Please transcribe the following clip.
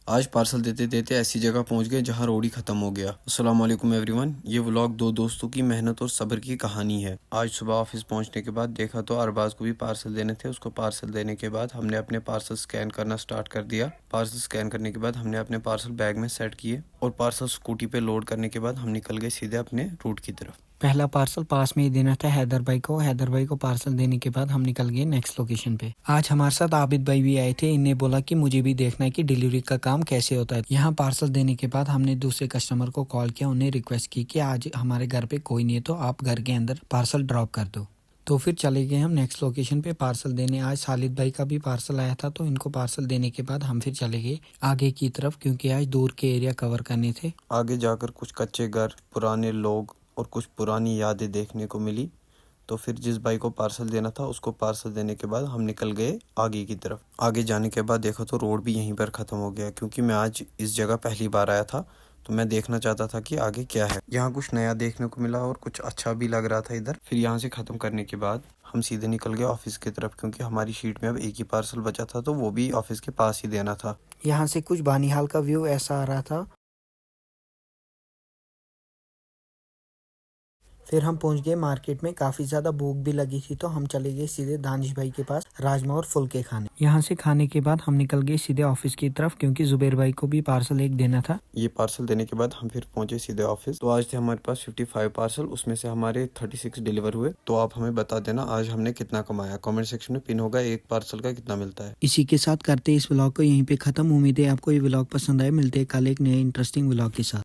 आज पार्सल देते देते ऐसी जगह पहुंच गए जहां रोड ही खत्म हो गया। अस्सलाम वालेकुम एवरीवन, ये व्लॉग दो दोस्तों की मेहनत और सब्र की कहानी है। आज सुबह ऑफिस पहुंचने के बाद देखा तो अरबाज को भी पार्सल देने थे। उसको पार्सल देने के बाद हमने अपने पार्सल स्कैन करना स्टार्ट कर दिया। पार्सल स्कैन करने के बाद हमने अपने पार्सल बैग में सेट किए और पार्सल स्कूटी पे लोड करने के बाद हम निकल गए सीधे अपने रूट की तरफ। पहला पार्सल पास में ही देना था हैदर भाई को। हैदर भाई को पार्सल देने के बाद हम निकल गए नेक्स्ट लोकेशन पे। आज हमारे साथ आबिद भाई भी आए थे। इन्हें बोला कि मुझे भी देखना है कि डिलीवरी का काम कैसे होता है। यहाँ पार्सल देने के बाद हमने दूसरे कस्टमर को कॉल किया, उन्हें रिक्वेस्ट की कि आज हमारे घर पे कोई नहीं है तो आप घर के अंदर पार्सल ड्रॉप कर दो। तो फिर चले गए हम नेक्स्ट लोकेशन पे पार्सल देने। आज सालिद भाई का भी पार्सल आया था तो इनको पार्सल देने के बाद हम फिर चले गए आगे की तरफ, क्योंकि आज दूर के एरिया कवर करने थे। आगे जाकर कुछ कच्चे घर, पुराने लोग और कुछ पुरानी यादें देखने को मिली। तो फिर जिस भाई को पार्सल देना था उसको पार्सल देने के बाद हम निकल गए आगे की तरफ। आगे जाने के बाद देखा तो रोड भी यहीं पर ख़त्म हो गया। क्योंकि मैं आज इस जगह पहली बार आया था तो मैं देखना चाहता था कि आगे क्या है। यहाँ कुछ नया देखने को मिला और कुछ अच्छा भी लग रहा था इधर। फिर यहाँ से ख़त्म करने के बाद हम सीधे निकल गए ऑफिस की तरफ, क्योंकि हमारी शीट में अब एक ही पार्सल बचा था तो वो भी ऑफिस के पास ही देना था। यहाँ से कुछ बानिहाल का व्यू ऐसा आ रहा था। फिर हम पहुंच गए मार्केट में। काफी ज्यादा भूख भी लगी थी तो हम चले गए सीधे दानिश भाई के पास राजमा और फुलके खाने। यहाँ से खाने के बाद हम निकल गए सीधे ऑफिस की तरफ, क्योंकि जुबैर भाई को भी पार्सल एक देना था। ये पार्सल देने के बाद हम फिर पहुंचे सीधे ऑफिस। तो आज थे हमारे पास 55 पार्सल, उसमें से हमारे 36 डिलीवर हुए। तो आप हमें बता देना आज हमने कितना कमाया। कमेंट सेक्शन में पिन होगा, एक पार्सल का कितना मिलता है। इसी के साथ करते इस व्लॉग को यहीं पे खत्म। उम्मीद है आपको ये व्लॉग पसंद आए। मिलते हैं कल एक नए इंटरेस्टिंग व्लॉग के साथ।